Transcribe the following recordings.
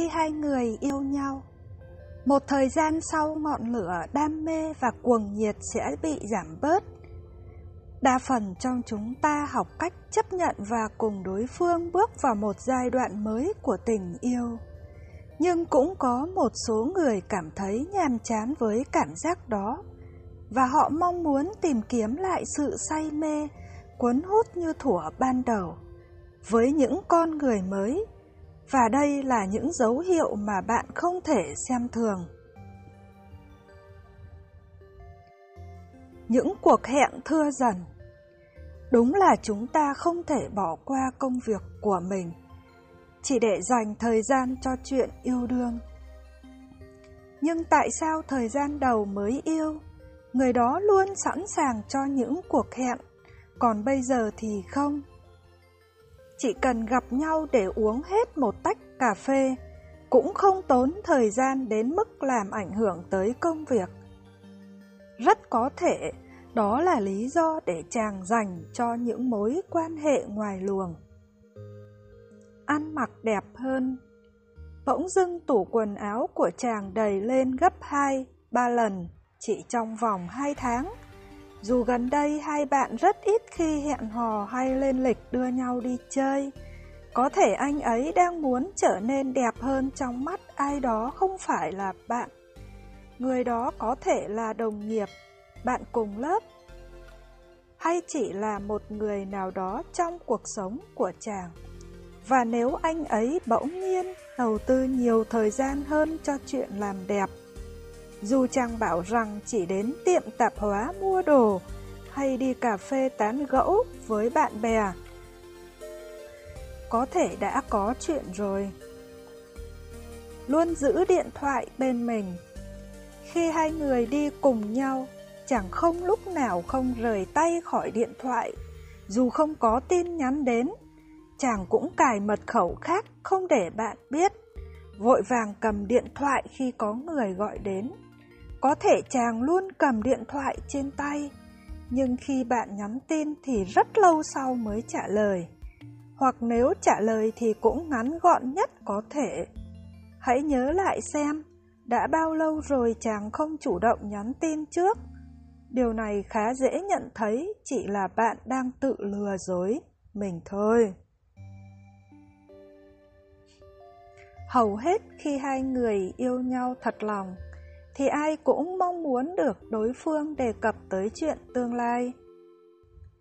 hai người yêu nhau. Một thời gian sau, ngọn lửa đam mê và cuồng nhiệt sẽ bị giảm bớt. Đa phần trong chúng ta học cách chấp nhận và cùng đối phương bước vào một giai đoạn mới của tình yêu. Nhưng cũng có một số người cảm thấy nhàm chán với cảm giác đó, và họ mong muốn tìm kiếm lại sự say mê, cuốn hút như thuở ban đầu, với những con người mới. Và đây là những dấu hiệu mà bạn không thể xem thường. Những cuộc hẹn thưa dần. Đúng là chúng ta không thể bỏ qua công việc của mình chỉ để dành thời gian cho chuyện yêu đương. Nhưng tại sao thời gian đầu mới yêu, người đó luôn sẵn sàng cho những cuộc hẹn, còn bây giờ thì không? Chỉ cần gặp nhau để uống hết một tách cà phê, cũng không tốn thời gian đến mức làm ảnh hưởng tới công việc. Rất có thể đó là lý do để chàng dành cho những mối quan hệ ngoài luồng. Ăn mặc đẹp hơn. Bỗng dưng tủ quần áo của chàng đầy lên gấp 2-3 lần chỉ trong vòng 2 tháng. Dù gần đây hai bạn rất ít khi hẹn hò hay lên lịch đưa nhau đi chơi, có thể anh ấy đang muốn trở nên đẹp hơn trong mắt ai đó không phải là bạn. Người đó có thể là đồng nghiệp, bạn cùng lớp, hay chỉ là một người nào đó trong cuộc sống của chàng. Và nếu anh ấy bỗng nhiên đầu tư nhiều thời gian hơn cho chuyện làm đẹp, dù chàng bảo rằng chỉ đến tiệm tạp hóa mua đồ hay đi cà phê tán gẫu với bạn bè, có thể đã có chuyện rồi. Luôn giữ điện thoại bên mình. Khi hai người đi cùng nhau, chàng không lúc nào không rời tay khỏi điện thoại. Dù không có tin nhắn đến, chàng cũng cài mật khẩu khác không để bạn biết, vội vàng cầm điện thoại khi có người gọi đến. Có thể chàng luôn cầm điện thoại trên tay, nhưng khi bạn nhắn tin thì rất lâu sau mới trả lời. Hoặc nếu trả lời thì cũng ngắn gọn nhất có thể. Hãy nhớ lại xem, đã bao lâu rồi chàng không chủ động nhắn tin trước. Điều này khá dễ nhận thấy chỉ là bạn đang tự lừa dối mình thôi. Hầu hết khi hai người yêu nhau thật lòng, thì ai cũng mong muốn được đối phương đề cập tới chuyện tương lai.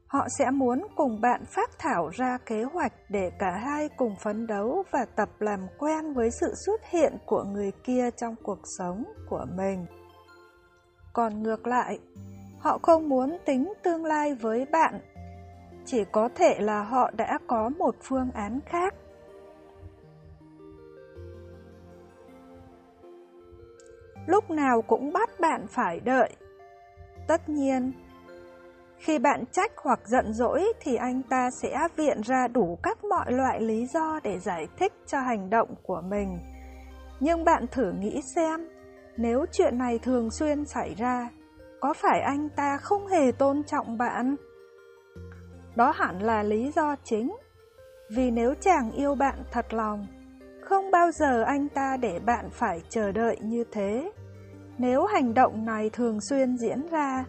Họ sẽ muốn cùng bạn phác thảo ra kế hoạch để cả hai cùng phấn đấu và tập làm quen với sự xuất hiện của người kia trong cuộc sống của mình. Còn ngược lại, họ không muốn tính tương lai với bạn, chỉ có thể là họ đã có một phương án khác. Lúc nào cũng bắt bạn phải đợi. Tất nhiên, khi bạn trách hoặc giận dỗi thì anh ta sẽ viện ra đủ các mọi loại lý do để giải thích cho hành động của mình. Nhưng bạn thử nghĩ xem, nếu chuyện này thường xuyên xảy ra, có phải anh ta không hề tôn trọng bạn? Đó hẳn là lý do chính. Vì nếu chàng yêu bạn thật lòng, không bao giờ anh ta để bạn phải chờ đợi như thế. Nếu hành động này thường xuyên diễn ra,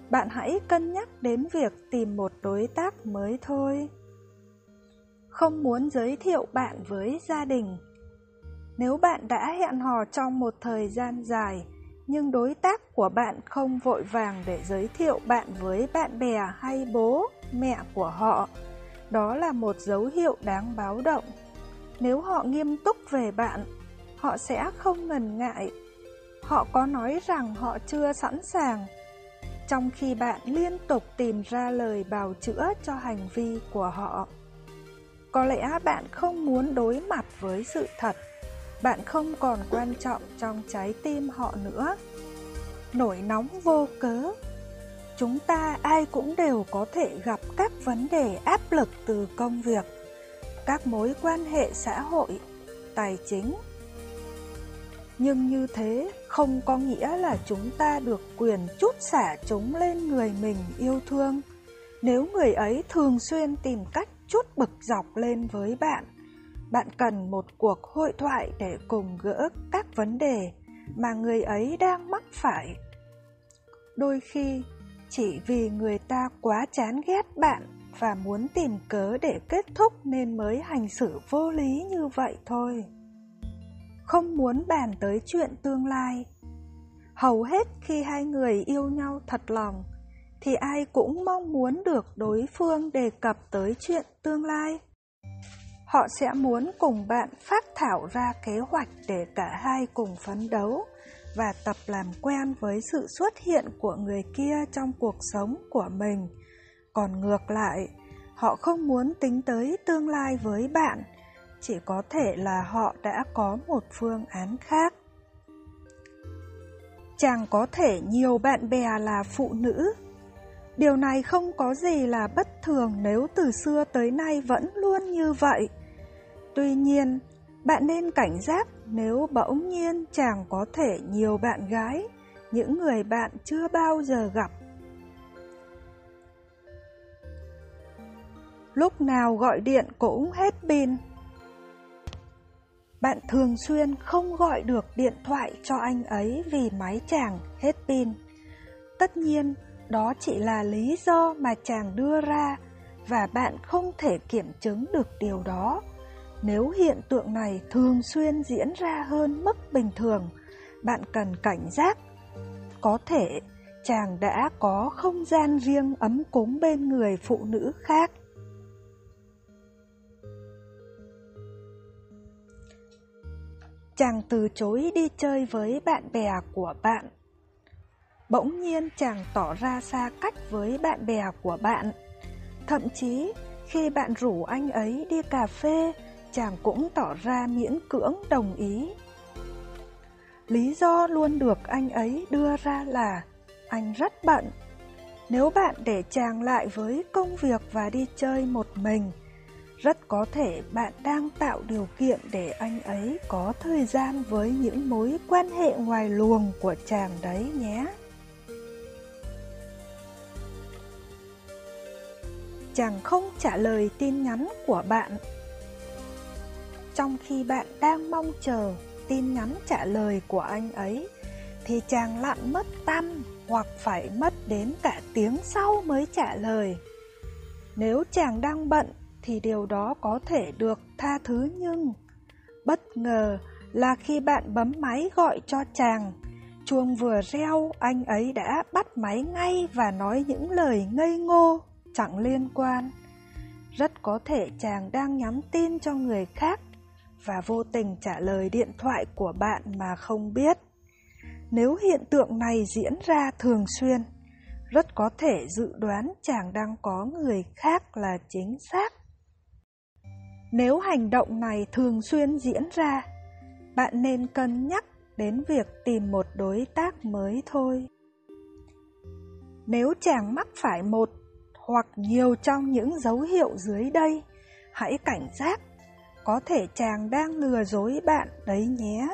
bạn hãy cân nhắc đến việc tìm một đối tác mới thôi. Không muốn giới thiệu bạn với gia đình. Nếu bạn đã hẹn hò trong một thời gian dài, nhưng đối tác của bạn không vội vàng để giới thiệu bạn với bạn bè hay bố, mẹ của họ, đó là một dấu hiệu đáng báo động. Nếu họ nghiêm túc về bạn, họ sẽ không ngần ngại. Họ có nói rằng họ chưa sẵn sàng, trong khi bạn liên tục tìm ra lời bào chữa cho hành vi của họ. Có lẽ bạn không muốn đối mặt với sự thật, bạn không còn quan trọng trong trái tim họ nữa. Nổi nóng vô cớ. Chúng ta ai cũng đều có thể gặp các vấn đề áp lực từ công việc, các mối quan hệ xã hội, tài chính. Nhưng như thế không có nghĩa là chúng ta được quyền trút xả chúng lên người mình yêu thương. Nếu người ấy thường xuyên tìm cách trút bực dọc lên với bạn, bạn cần một cuộc hội thoại để cùng gỡ các vấn đề mà người ấy đang mắc phải. Đôi khi, chỉ vì người ta quá chán ghét bạn và muốn tìm cớ để kết thúc nên mới hành xử vô lý như vậy thôi. Không muốn bàn tới chuyện tương lai. Hầu hết khi hai người yêu nhau thật lòng, thì ai cũng mong muốn được đối phương đề cập tới chuyện tương lai. Họ sẽ muốn cùng bạn phác thảo ra kế hoạch để cả hai cùng phấn đấu và tập làm quen với sự xuất hiện của người kia trong cuộc sống của mình. Còn ngược lại, họ không muốn tính tới tương lai với bạn, chỉ có thể là họ đã có một phương án khác. Chàng có thể nhiều bạn bè là phụ nữ. Điều này không có gì là bất thường nếu từ xưa tới nay vẫn luôn như vậy. Tuy nhiên, bạn nên cảnh giác nếu bỗng nhiên chàng có thể nhiều bạn gái, những người bạn chưa bao giờ gặp. Lúc nào gọi điện cũng hết pin. Bạn thường xuyên không gọi được điện thoại cho anh ấy vì máy chàng hết pin. Tất nhiên, đó chỉ là lý do mà chàng đưa ra và bạn không thể kiểm chứng được điều đó. Nếu hiện tượng này thường xuyên diễn ra hơn mức bình thường, bạn cần cảnh giác. Có thể chàng đã có không gian riêng ấm cúng bên người phụ nữ khác. Chàng từ chối đi chơi với bạn bè của bạn. Bỗng nhiên chàng tỏ ra xa cách với bạn bè của bạn. Thậm chí khi bạn rủ anh ấy đi cà phê, chàng cũng tỏ ra miễn cưỡng đồng ý. Lý do luôn được anh ấy đưa ra là anh rất bận. Nếu bạn để chàng lại với công việc và đi chơi một mình, rất có thể bạn đang tạo điều kiện để anh ấy có thời gian với những mối quan hệ ngoài luồng của chàng đấy nhé. Chàng không trả lời tin nhắn của bạn. Trong khi bạn đang mong chờ tin nhắn trả lời của anh ấy, thì chàng lặn mất tăm hoặc phải mất đến cả tiếng sau mới trả lời. Nếu chàng đang bận thì điều đó có thể được tha thứ, nhưng bất ngờ là khi bạn bấm máy gọi cho chàng, chuông vừa reo anh ấy đã bắt máy ngay và nói những lời ngây ngô chẳng liên quan. Rất có thể chàng đang nhắn tin cho người khác và vô tình trả lời điện thoại của bạn mà không biết. Nếu hiện tượng này diễn ra thường xuyên, rất có thể dự đoán chàng đang có người khác là chính xác. Nếu hành động này thường xuyên diễn ra, bạn nên cân nhắc đến việc tìm một đối tác mới thôi. Nếu chàng mắc phải một hoặc nhiều trong những dấu hiệu dưới đây, hãy cảnh giác. Có thể chàng đang lừa dối bạn đấy nhé.